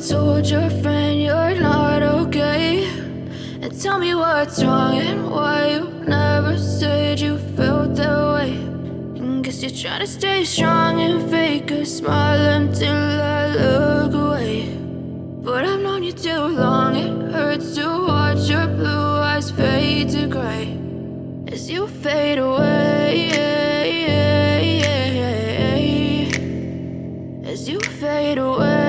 told your friend you're not okay, and tell me what's wrong and why you never said you felt that way. And guess you're trying to stay strong and fake a smile until I look away. But I've known you too long, it hurts to watch your blue eyes fade to gray as you fade away, as you fade away.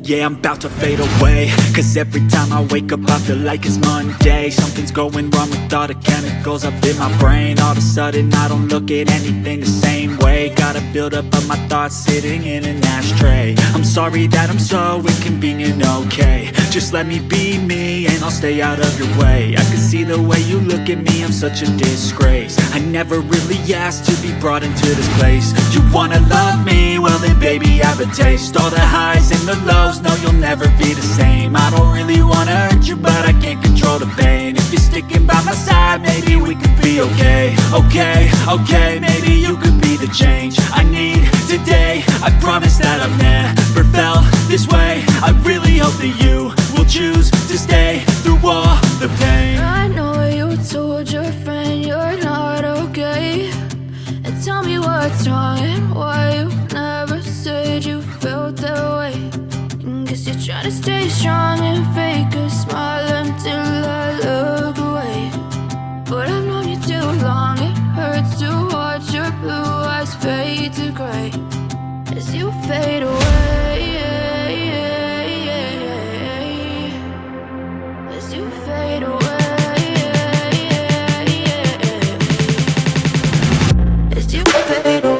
Yeah, I'm about to fade away, cause every time I wake up I feel like it's Monday. Something's going wrong with all the chemicals up in my brain. All of a sudden I don't look at anything the same way. Gotta build up of my thoughts sitting in an ashtray. I'm sorry that I'm so inconvenient, okay. Just let me be me and I'll stay out of your way. I can see the way you look at me, I'm such a disgrace. I never really asked to be brought into this place. You wanna love me? Well then baby, have a taste. All the highs and the lows, no, you'll never be the same. I don't really wanna hurt you, but I can't control the pain. If you're sticking by my side, maybe we could be okay. Okay, maybe you could be the change I need today. I promise that I've never felt this way. I really hope that you will choose to stay through all the pain. I know you told your friend you're not okay, and tell me what's wrong and why you never said you felt that way. Guess you're trying to stay strong and fake a smile until I look away. But I've known you too long, it hurts to watch your blue eyes fade to gray as you fade away, as you fade away, as you fade away.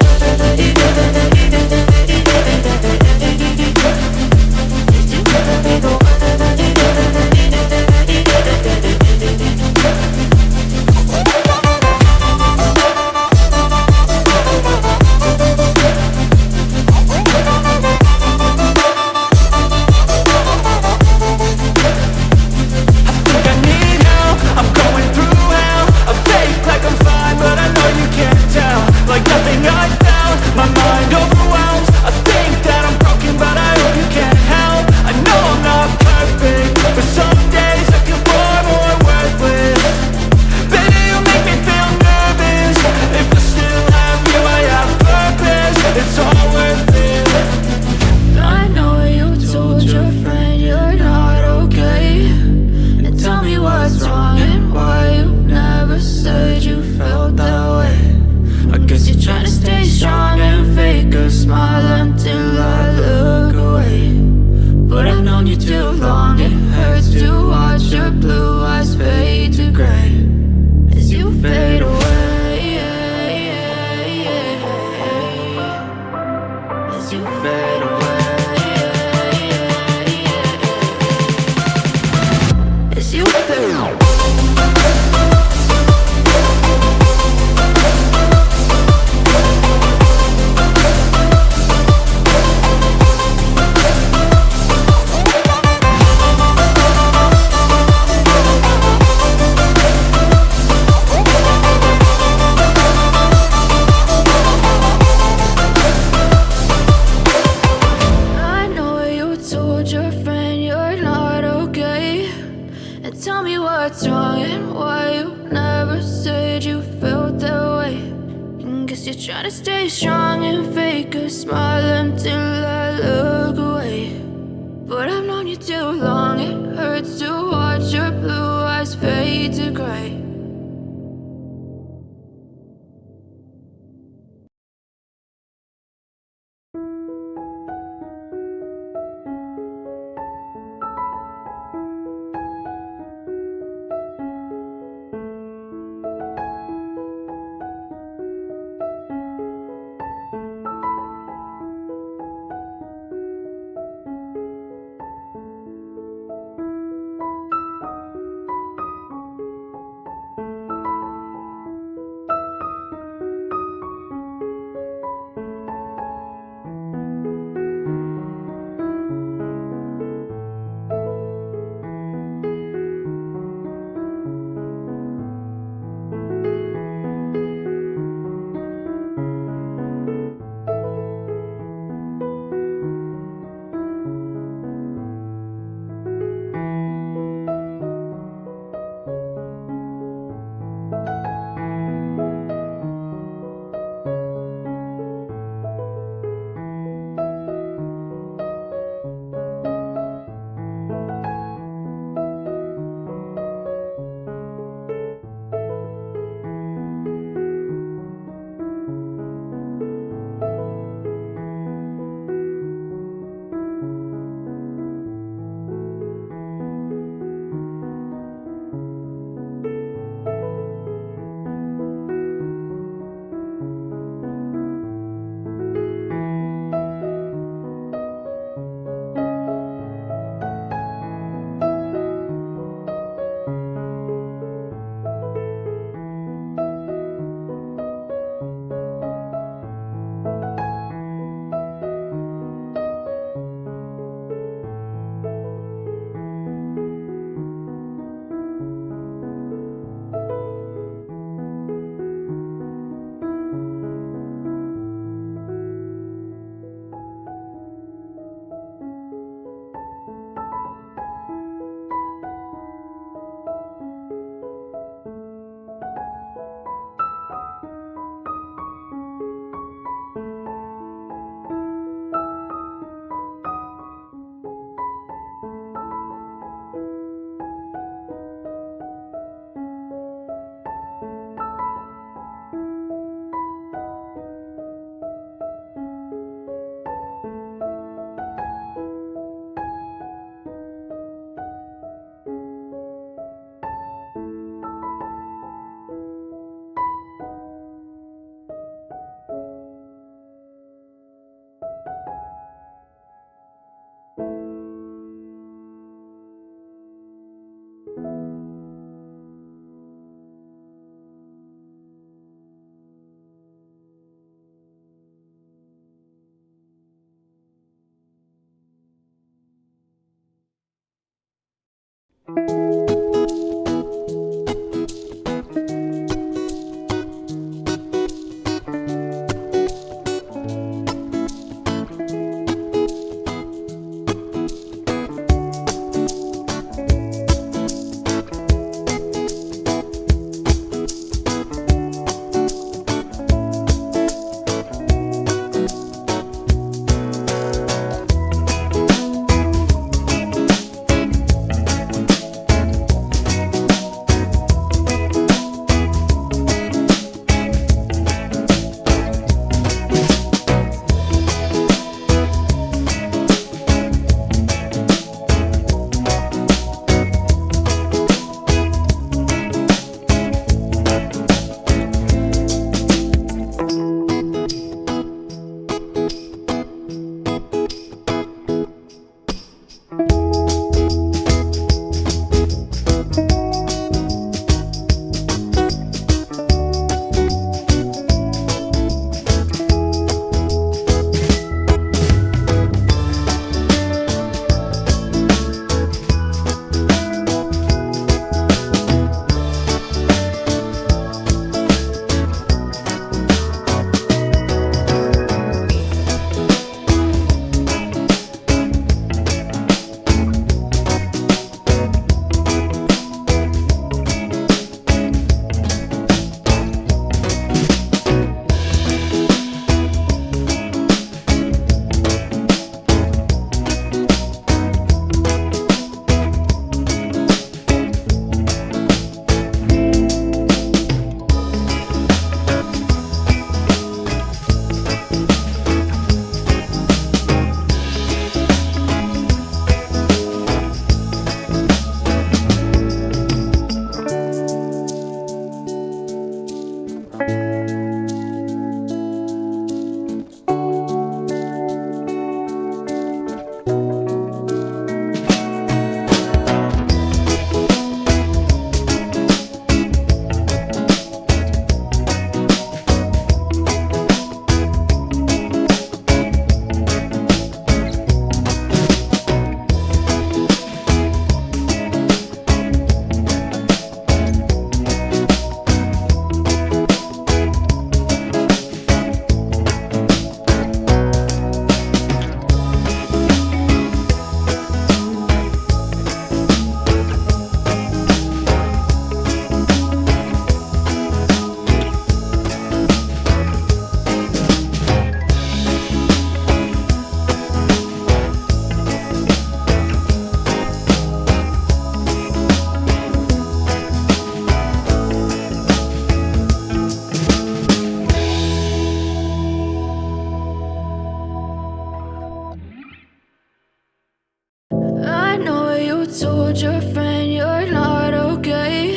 told your friend you're not okay,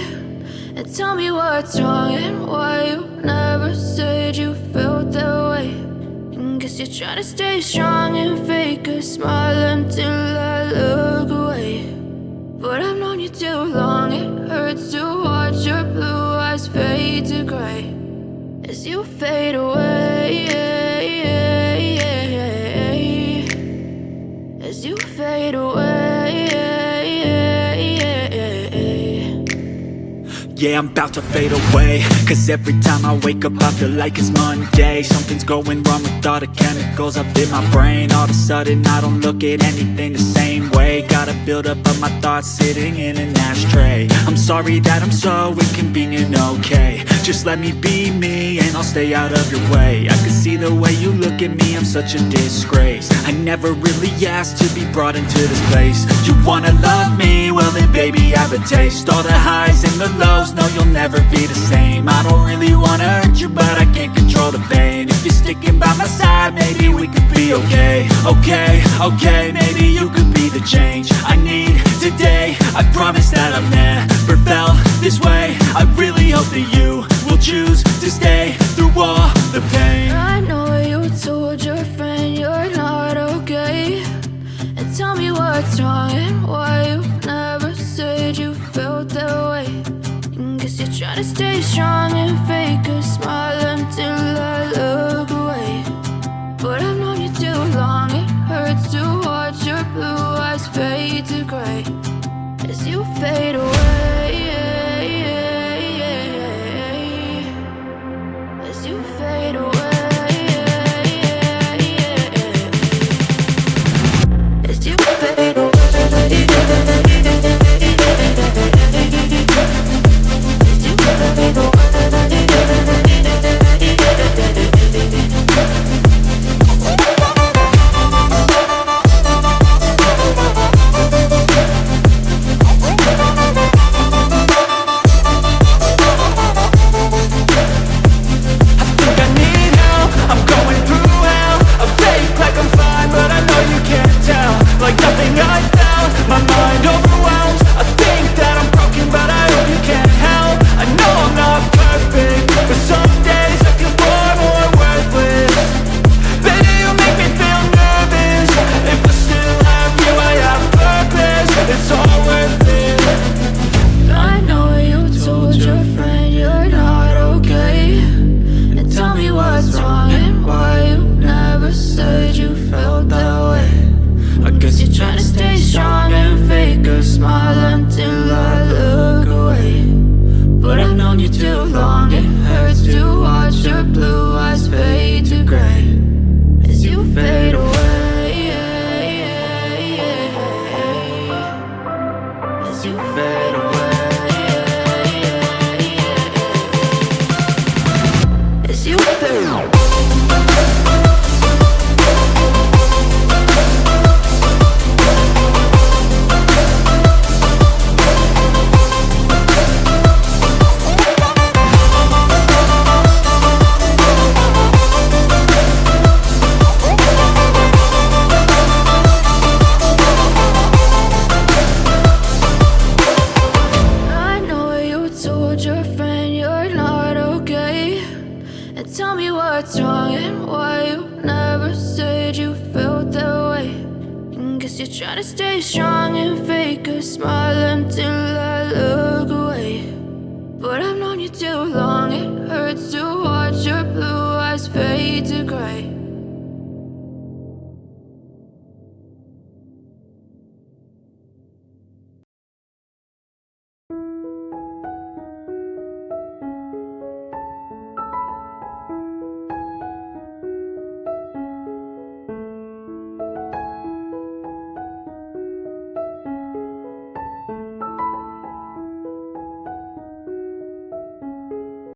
and tell me what's wrong and why you never said you felt that way. And guess you're trying to stay strong and fake a smile until I look away. But I've known you too long, it hurts to watch your blue eyes fade to gray as you fade away, as you fade away. Yeah, I'm about to fade away, cause every time I wake up I feel like it's Monday. Something's going wrong with all the chemicals up in my brain. All of a sudden I don't look at anything the same way. Gotta build up of my thoughts sitting in an ashtray. I'm sorry that I'm so inconvenient, okay. Just let me be me and I'll stay out of your way. I can see the way you look at me, I'm such a disgrace. I never really asked to be brought into this place. You wanna love me? Well then baby have a taste. All the highs and the lows, no you'll never be the same. I don't really wanna hurt you but I can't control the pain. If you're sticking by my side maybe we could be okay. Okay, maybe you could be the change I need today. I promise that I've never felt this way. I really hope that you will choose to stay through all the pain. I know you told your friend you're not okay, and tell me what's wrong and why you never said you felt that way. And guess you're trying to stay strong and fake a smile until I look away. But I've known you too long, it hurts to watch your blue eyes fade to gray as you fade you're trying to stay strong and fake a smile until I look away. But I've known you too long, it hurts to watch your blue eyes fade to gray.